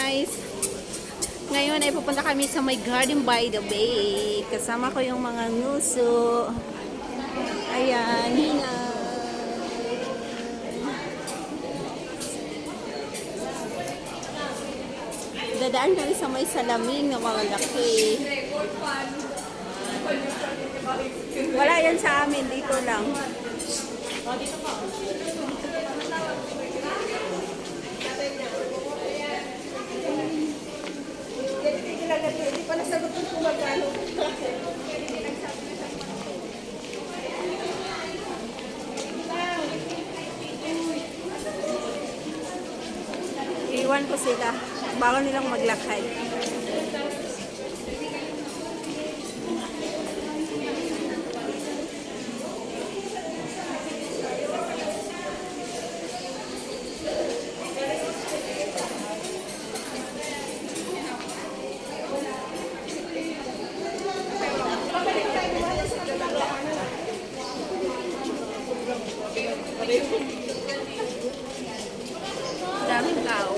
guys! Ngayon ay pupunta kami sa my garden by the bay. Kasama ko yung mga nguso. Ayan. Dadaan kami sa may salamin na mga laki. Wala yan sa amin. Dito lang. Hindi pa nasagot yung kumagano. Iwan ko sila. Bago nilang maglakad. Daming tao.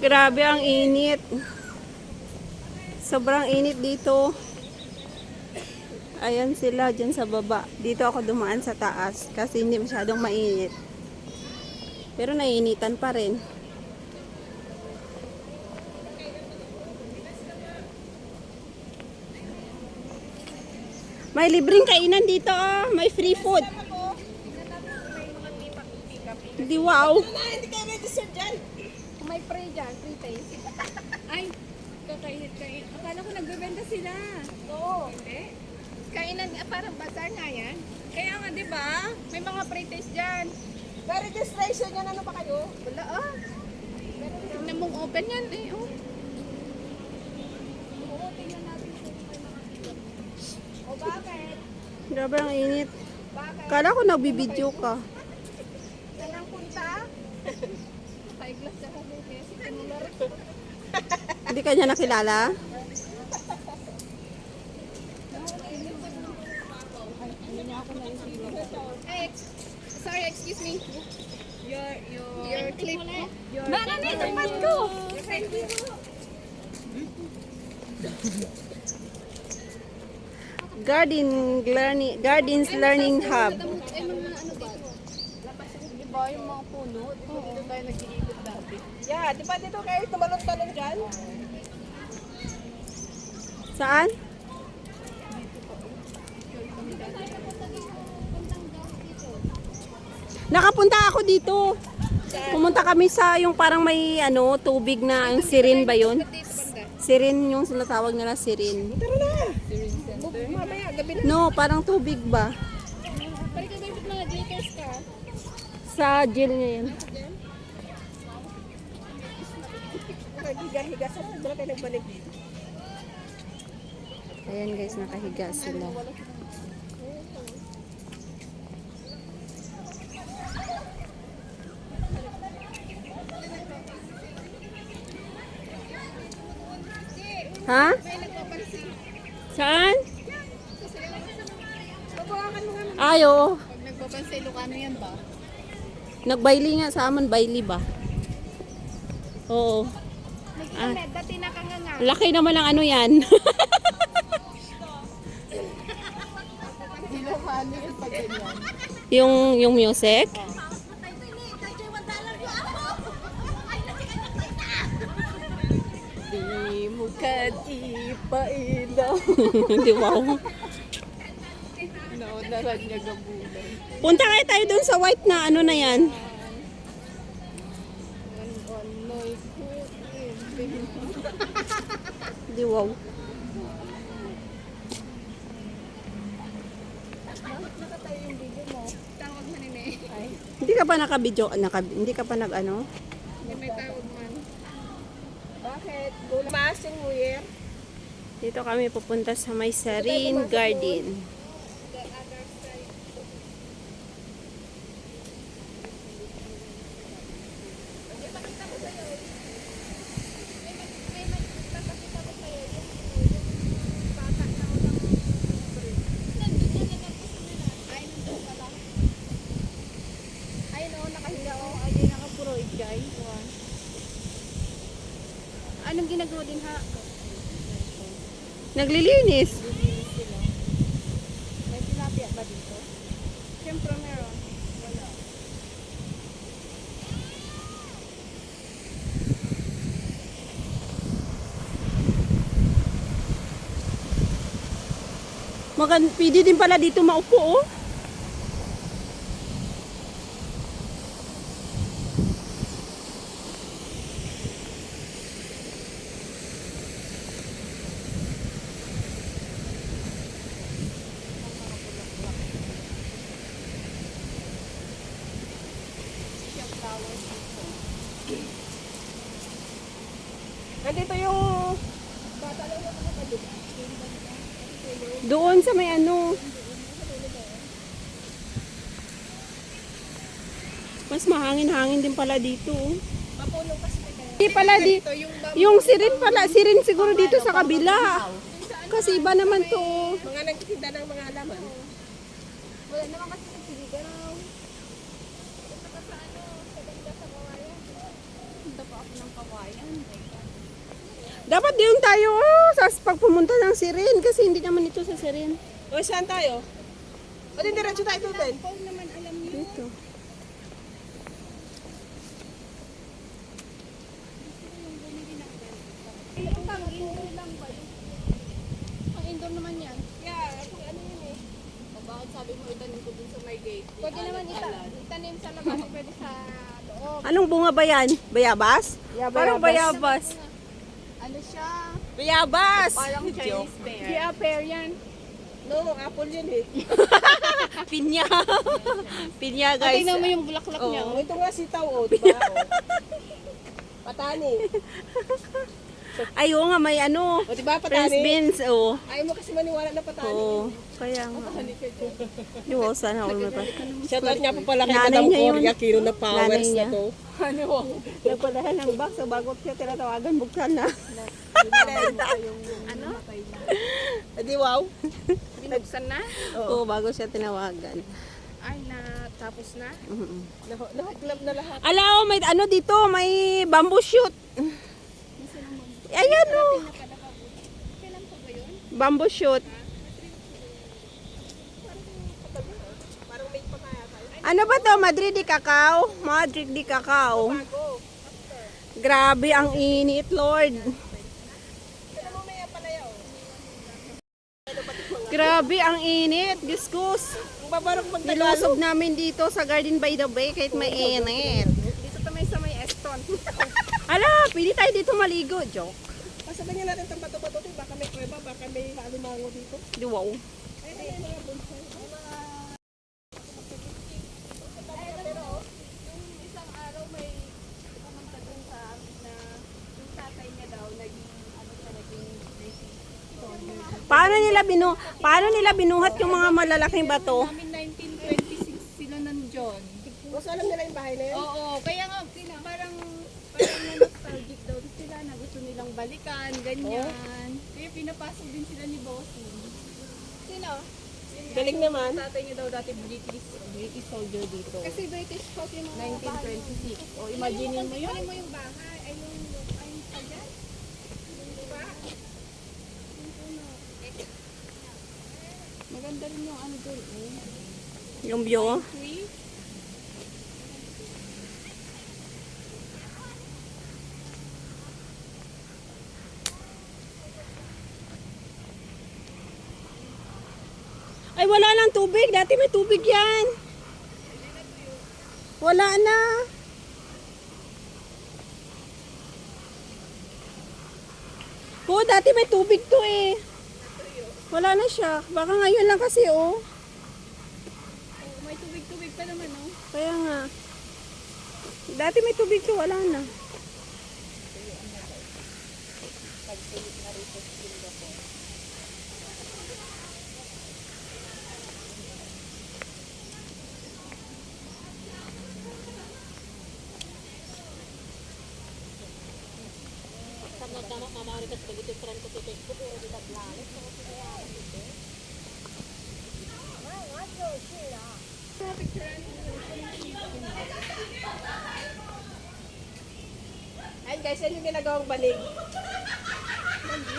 Grabe ang init. Sobrang init dito. Ayan sila dyan sa baba. Dito ako dumaan sa taas kasi hindi masyadong mainit. Pero naiinitan pa rin. May libreng kainan dito, oh. May free food. Hindi, wow. Hindi kayo register dyan. May pre dyan, free taste. Ay, kakainit. Akala ko nagbebenta sila. Oo. Hindi. Kainan, parang bazaar nga yan. Kaya nga, di ba? May mga pre taste dyan. May registration yan, ano pa kayo? Wala ah. Tingnan mong open yan eh. Oh. Oo, tingnan natin kung may mga O bakit? Grabe ang init. Bakit? Kala ko nagbibideo ka. Saan ang punta? Naka-glass sa kami. Kaya si Timular. Hindi ka niya nakilala? Hey, sorry, excuse me. Your clip. Your Marami, tapat ko! Gardens Learning Hub. Eh, mga ano dito? Di ba yung mga puno? Dito tayo nag-iikot dati. Yeah, di ba dito kayo tumalon-talon dyan? Saan? Nakapunta ako dito. Pumunta kami sa yung parang may ano, tubig na, yung sirin ba yun? Sirin yung sinatawag nila sirin. Tara na! Mamaya, gabi na. No, parang tubig ba? Pari ka dapat mga glitters ka. Sa gel niya yun. Higa-higa sa doon kayo nagbalik. Ayan guys, nakahiga sila. Ha? Saan? Pabawakan mo nga. Ay, oo. Pag nagpapansa Ilocano yan ba? Nagbaili nga sa amin, baili ba? Oo. Nagkamed, dati nakanganga. Laki naman ang ano yan. Ilocano yun pag ganyan. yung music. Di mo kad ipailaw. Di ba? Naunaran niya gabulan. Punta kayo tayo dun sa white na ano na yan. Ano'y kuibig. Di wow. Nakatayo yung video mo. Tawag man eh. Ay, Hindi ka pa naka-video, hindi ka pa nag-ano? hindi may tawag man. Bakit? Gulang New Year? Dito kami pupunta sa may Serene Garden. The other side. May magpapakita ko sa'yo yung bata na walang libre. Nandun yan, nagpusin nila. Ay, nandun pala. Ay, no, nakahiga ko. Ay, di nakapuroid, guys. Anong ginagawa din ha? Naglilinis. May tilapia ba dito? Siyempre meron. Wala. Pwede din pala dito maupo, oh. Nandito yung Doon sa may ano. Mas mahangin-hangin din pala dito, oh. mapuno kasi kaya. Hindi pala Ito yung yung sirin pala, sirin siguro dito sa kabila. Kasi iba naman to, oh. mga nagtitinda ng mga halaman. Wala naman kasi nagsiligaw. Punta ka sa ano, sa ganda sa kawayan. Punta pa ako ng kawayan. Dapat doon tayo, oh, sa pag pumunta ng sirin. Kasi hindi naman ito sa sirin. O, saan tayo? O, din diretso tayo doon. Paul naman alam niyo. Dito. Yung pang indoor lang ba? Pang indoor naman yan. Yeah, kung ano yun eh. O bakit sabi mo itanim ko dun sa may gate? Pwede naman itanim sa labas, pwede sa loob. Anong bunga ba yan? Bayabas? Parang bayabas. Ano siya? Bayabas! Parang Chinese pear. Yeah, pear yan. No, apple yun eh. Pinya. Pinya, guys. Tingnan mo yung bulaklak niya. Oh, ito nga sitaw, oh, diba? Oh. Patani. Ay, oo nga, may ano. O, diba, French patani? beans, oh. Ayaw mo kasi maniwala na patani. Oo, kaya nga. Di ba, sana all may pa. Shoutout nga po pala kay Nanay Madam niya yun. Coria, Kiro na powers Nanay na niya. to. Nagpadahan ng box, so bago siya tinatawagan, buksan na. Ano? Edi wow. Binuksan na? Oo, bago siya tinawagan. Ay, tapos na? Nahuklab na lahat. Ala, oh, may ano dito, may bamboo shoot. Ayan, oh. Kailan pa ba yun? Bamboo shoot. Parang may pamaya tayo. Ano ba to? Madrid di cacao? Madrid di cacao. Bago. Grabe ang init, Lord. Kaya mamaya pala yun. Grabe ang init, giskus. Ang babarok Nilusob namin dito sa Garden by the Bay kahit mainit. Dito kami sa may Eston. Ala, pwede tayo dito maligo. Joke. Pasabayin natin itong bato-bato. Baka may kuweba, baka may halimango dito. Di wow. Ay, mga bonsai. Yung isang araw may pumunta dun sa amin na yung tatay niya daw naging Paano nila binuhat yung mga malalaking bato? namin 1926 sila nandyan. Mas alam nila yung bahay na yun? Oo, kaya nga parang nostalgic daw sila na gusto nilang balikan, ganyan. Kaya pinapasok din sila ni Bossing. Sino? Galing naman. Tatay niya daw dati British soldier dito. Kasi British coat yung mga 1926. O imagine mo yun. Ano mo yung bahay? Ay, yung pagyan? Diba? Maganda rin yung ano doon. Yung view? Tree. Ay, wala lang tubig. Dati may tubig yan. Wala na. Oo, dati may tubig to eh. Wala na siya. Baka ngayon lang kasi, oh. Oh, may tubig-tubig pa naman, oh. Kaya nga. Dati may tubig to, wala na. Ayun guys, yan yung ginagawang balig.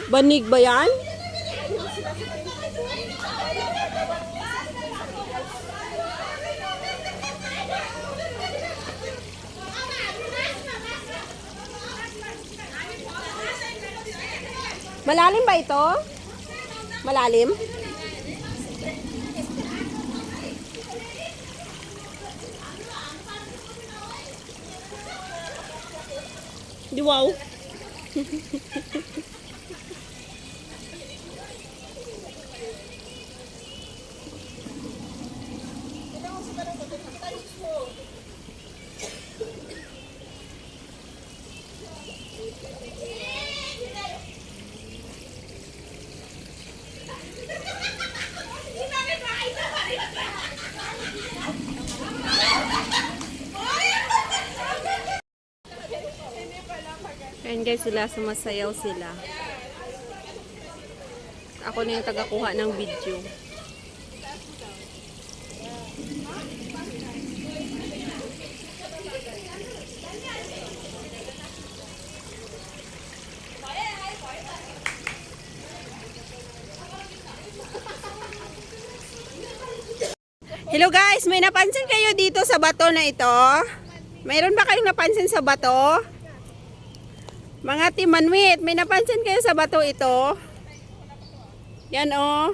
Banig ba yan? Malalim ba ito? Malalim? Di wow. Ayan guys, sila sumasayaw sila. Ako na yung tagakuha ng video. Hello guys, may napansin kayo dito sa bato na ito? Mayroon ba kayong napansin sa bato? Mga timanwit, may napansin kayo sa bato ito? Yan oh.